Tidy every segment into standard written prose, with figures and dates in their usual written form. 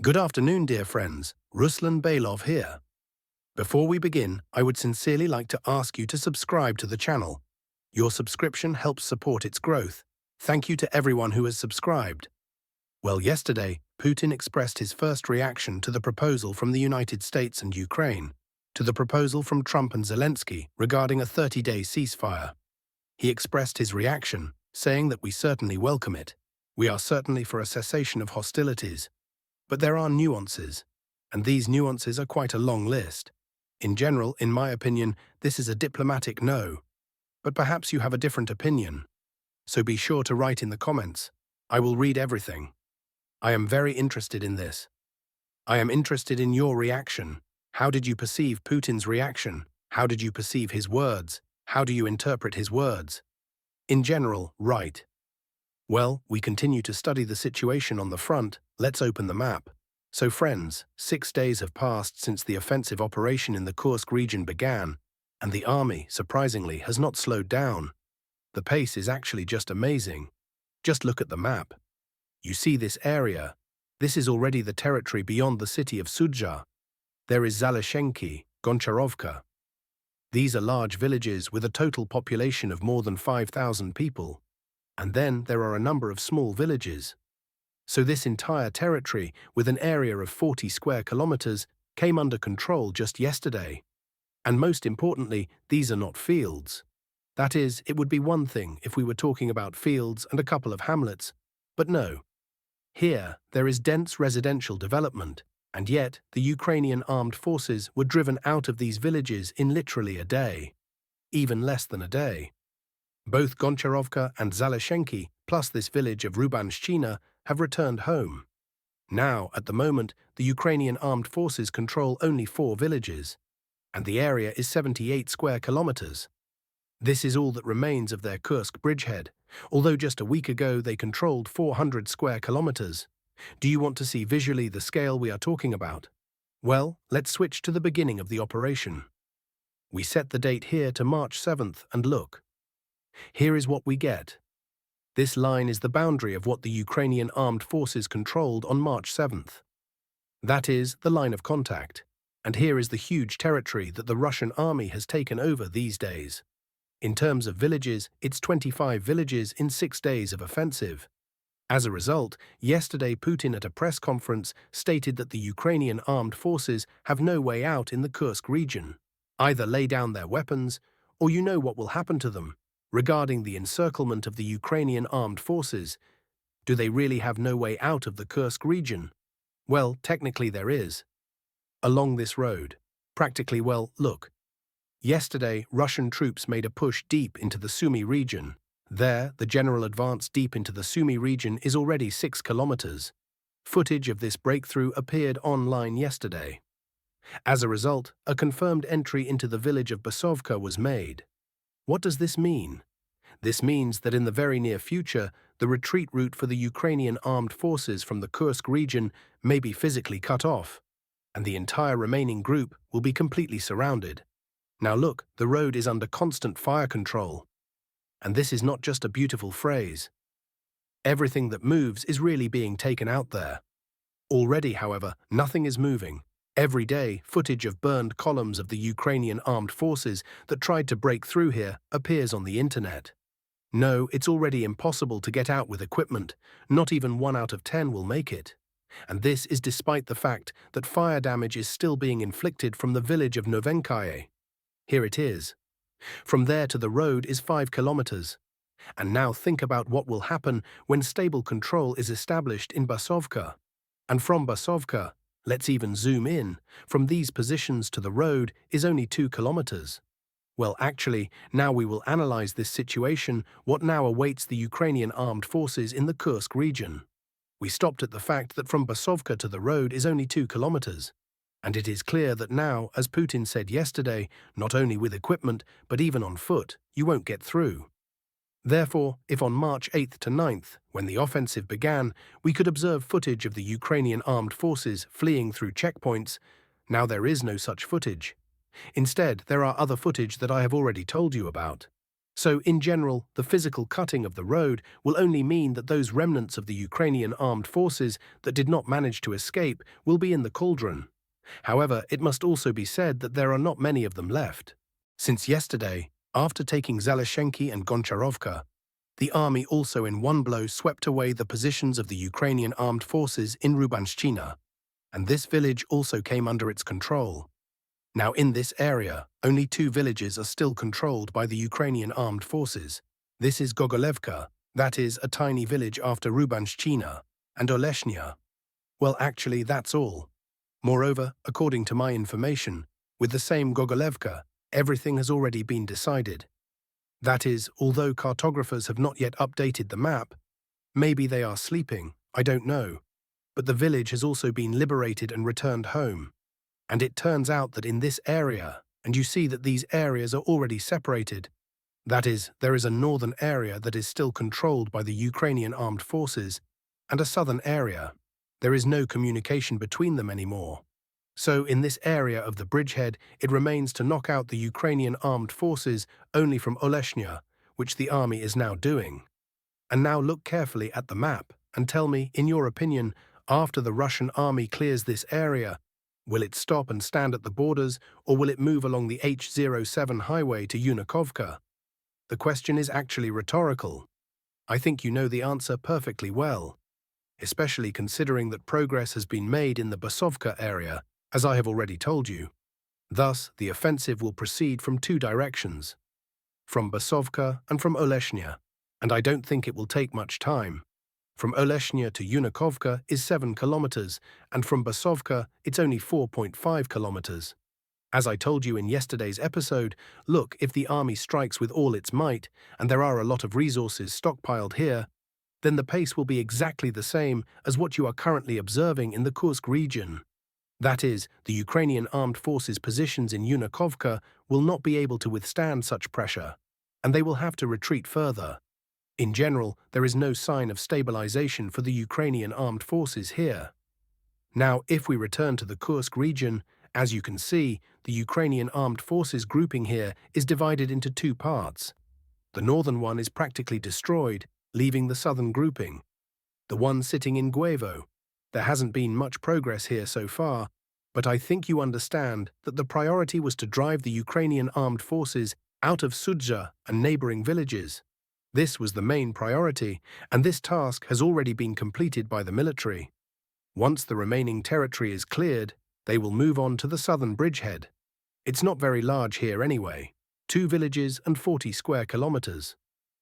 Good afternoon, dear friends. Ruslan Belov here. Before we begin, I would sincerely like to ask you to subscribe to the channel. Your subscription helps support its growth. Thank you to everyone who has subscribed. Well, yesterday, Putin expressed his first reaction to the proposal from the United States and Ukraine, to the proposal from Trump and Zelensky regarding a 30-day ceasefire. He expressed his reaction, saying that we certainly welcome it. We are certainly for a cessation of hostilities. But there are nuances, and these nuances are quite a long list. In general, in my opinion, this is a diplomatic no. But perhaps you have a different opinion. So be sure to write in the comments. I will read everything. I am very interested in this. I am interested in your reaction. How did you perceive Putin's reaction? How did you perceive his words? How do you interpret his words? In general, write. Well, we continue to study the situation on the front. Let's open the map. So friends, 6 days have passed since the offensive operation in the Kursk region began, and the army, surprisingly, has not slowed down. The pace is actually just amazing. Just look at the map. You see this area. This is already the territory beyond the city of Sudzha. There is Zaleshenki, Goncharovka. These are large villages with a total population of more than 5,000 people. And then there are a number of small villages. So this entire territory, with an area of 40 square kilometers, came under control just yesterday. And most importantly, these are not fields. That is, it would be one thing if we were talking about fields and a couple of hamlets, but no. Here, there is dense residential development, and yet the Ukrainian armed forces were driven out of these villages in literally a day. Even less than a day. Both Goncharovka and Zaleshenki, plus this village of Rubanshchina, have returned home. Now, at the moment, the Ukrainian armed forces control only 4 villages, and the area is 78 square kilometers. This is all that remains of their Kursk bridgehead, although just a week ago they controlled 400 square kilometers. Do you want to see visually the scale we are talking about? Well, let's switch to the beginning of the operation. We set the date here to March 7th and look. Here is what we get. This line is the boundary of what the Ukrainian armed forces controlled on March 7th. That is the line of contact, and here is the huge territory that the Russian army has taken over these days. In terms of villages, it's 25 villages in 6 days of offensive. As a result, yesterday Putin at a press conference stated that the Ukrainian armed forces have no way out in the Kursk region. Either lay down their weapons, or you know what will happen to them. Regarding the encirclement of the Ukrainian armed forces, do they really have no way out of the Kursk region? Well, technically there is. Along this road. Practically, well, look. Yesterday, Russian troops made a push deep into the Sumy region. There, the general advance deep into the Sumy region is already 6 kilometers. Footage of this breakthrough appeared online yesterday. As a result, a confirmed entry into the village of Basovka was made. What does this mean? This means that in the very near future, the retreat route for the Ukrainian armed forces from the Kursk region may be physically cut off, and the entire remaining group will be completely surrounded. Now look, the road is under constant fire control. And this is not just a beautiful phrase. Everything that moves is really being taken out there. Already, however, nothing is moving. Every day, footage of burned columns of the Ukrainian armed forces that tried to break through here appears on the internet. No, it's already impossible to get out with equipment. Not even 1 out of 10 will make it. And this is despite the fact that fire damage is still being inflicted from the village of Novenkaye. Here it is. From there to the road is 5 kilometers. And now think about what will happen when stable control is established in Basovka. And from Basovka, let's even zoom in, from these positions to the road is only 2 kilometers. Well, actually, now we will analyze this situation, what now awaits the Ukrainian armed forces in the Kursk region. We stopped at the fact that from Basovka to the road is only 2 kilometers. And it is clear that now, as Putin said yesterday, not only with equipment, but even on foot, you won't get through. Therefore, if on March 8th to 9th, when the offensive began, we could observe footage of the Ukrainian armed forces fleeing through checkpoints, now there is no such footage. Instead, there are other footage that I have already told you about. So, in general, the physical cutting of the road will only mean that those remnants of the Ukrainian armed forces that did not manage to escape will be in the cauldron. However, it must also be said that there are not many of them left. Since yesterday, after taking Zaleshenki and Goncharovka, the army also in one blow swept away the positions of the Ukrainian armed forces in Rubanshchina, and this village also came under its control. Now in this area, only 2 villages are still controlled by the Ukrainian armed forces. This is Gogolevka, that is a tiny village after Rubanshchina, and Oleshnya. Well, actually, that's all. Moreover, according to my information, with the same Gogolevka, everything has already been decided. That is, although cartographers have not yet updated the map, maybe they are sleeping, I don't know, but the village has also been liberated and returned home. And it turns out that in this area, and you see that these areas are already separated, that is, there is a northern area that is still controlled by the Ukrainian armed forces, and a southern area. There is no communication between them anymore. So in this area of the bridgehead, it remains to knock out the Ukrainian armed forces only from Oleshnya, which the army is now doing. And now look carefully at the map and tell me, in your opinion, after the Russian army clears this area, will it stop and stand at the borders, or will it move along the H07 highway to Yunukovka? The question is actually rhetorical. I think you know the answer perfectly well, especially considering that progress has been made in the Basovka area, as I have already told you. Thus, the offensive will proceed from 2 directions, from Basovka and from Oleshnya, and I don't think it will take much time. From Oleshnya to Yunukovka is 7 kilometers, and from Basovka it's only 4.5 kilometers. As I told you in yesterday's episode, look, if the army strikes with all its might, and there are a lot of resources stockpiled here, then the pace will be exactly the same as what you are currently observing in the Kursk region. That is, the Ukrainian armed forces' positions in Yunukovka will not be able to withstand such pressure, and they will have to retreat further. In general, there is no sign of stabilization for the Ukrainian armed forces here. Now, if we return to the Kursk region, as you can see, the Ukrainian armed forces grouping here is divided into 2 parts. The northern one is practically destroyed, leaving the southern grouping. The one sitting in Guevo. There hasn't been much progress here so far, but I think you understand that the priority was to drive the Ukrainian armed forces out of Sudzha and neighboring villages. This was the main priority, and this task has already been completed by the military. Once the remaining territory is cleared, they will move on to the southern bridgehead. It's not very large here anyway, 2 villages and 40 square kilometers.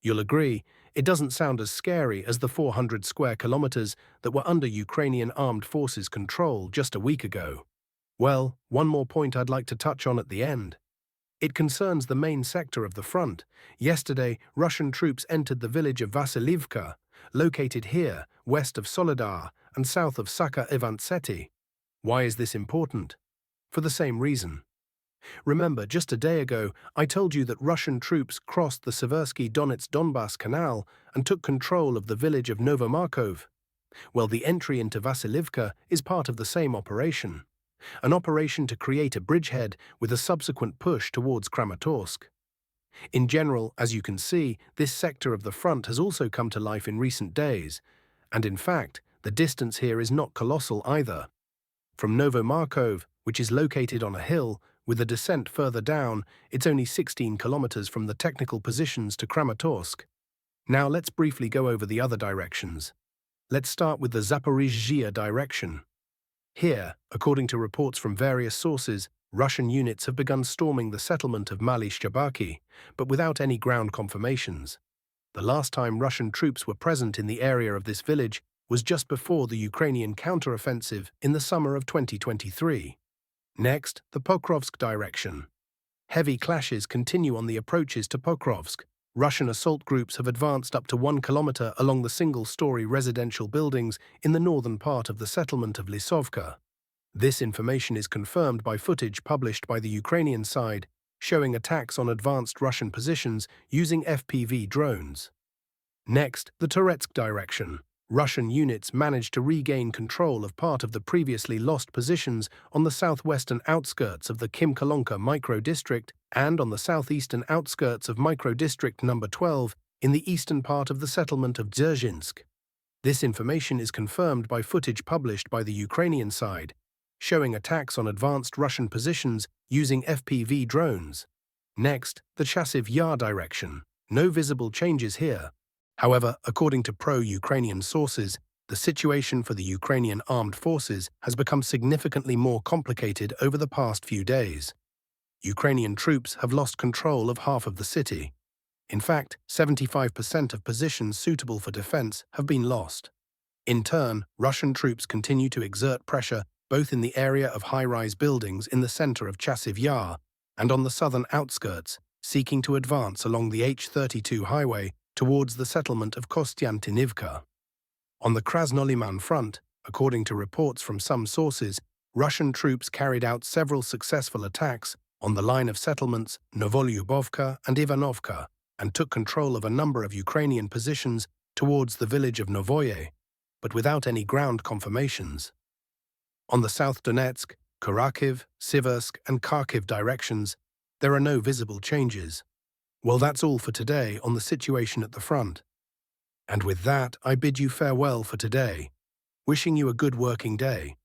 You'll agree, it doesn't sound as scary as the 400 square kilometers that were under Ukrainian armed forces' control just a week ago. Well, one more point I'd like to touch on at the end. It concerns the main sector of the front. Yesterday, Russian troops entered the village of Vasilivka, located here, west of Soledar and south of Sakha-Ivantsety. Why is this important? For the same reason. Remember, just a day ago, I told you that Russian troops crossed the Seversky-Donetsk-Donbass Canal and took control of the village of Novomarkov. Well, the entry into Vasilivka is part of the same operation. An operation to create a bridgehead with a subsequent push towards Kramatorsk. In general, as you can see, this sector of the front has also come to life in recent days, and in fact, the distance here is not colossal either. From Novomarkov, which is located on a hill, with a descent further down, it's only 16 kilometers from the technical positions to Kramatorsk. Now let's briefly go over the other directions. Let's start with the Zaporizhzhia direction. Here, according to reports from various sources, Russian units have begun storming the settlement of Mali Shchabaki, but without any ground confirmations. The last time Russian troops were present in the area of this village was just before the Ukrainian counteroffensive in the summer of 2023. Next, the Pokrovsk direction. Heavy clashes continue on the approaches to Pokrovsk. Russian assault groups have advanced up to 1 kilometer along the single-story residential buildings in the northern part of the settlement of Lisovka. This information is confirmed by footage published by the Ukrainian side, showing attacks on advanced Russian positions using FPV drones. Next, the Toretsk direction. Russian units managed to regain control of part of the previously lost positions on the southwestern outskirts of the Kimkolonka microdistrict and on the southeastern outskirts of microdistrict number 12 in the eastern part of the settlement of Dzerzhinsk. This information is confirmed by footage published by the Ukrainian side, showing attacks on advanced Russian positions using FPV drones. Next, the Chasiv Yar direction. No visible changes here. However, according to pro-Ukrainian sources, the situation for the Ukrainian armed forces has become significantly more complicated over the past few days. Ukrainian troops have lost control of half of the city. In fact, 75% of positions suitable for defense have been lost. In turn, Russian troops continue to exert pressure both in the area of high-rise buildings in the center of Chasiv Yar and on the southern outskirts, seeking to advance along the H-32 highway towards the settlement of Kostyantinivka. On the Krasnoliman front, according to reports from some sources, Russian troops carried out several successful attacks on the line of settlements Novolyubovka and Ivanovka, and took control of a number of Ukrainian positions towards the village of Novoye, but without any ground confirmations. On the South Donetsk, Kharkiv, Siversk, and Kharkiv directions, there are no visible changes. Well, that's all for today on the situation at the front. And with that, I bid you farewell for today, wishing you a good working day.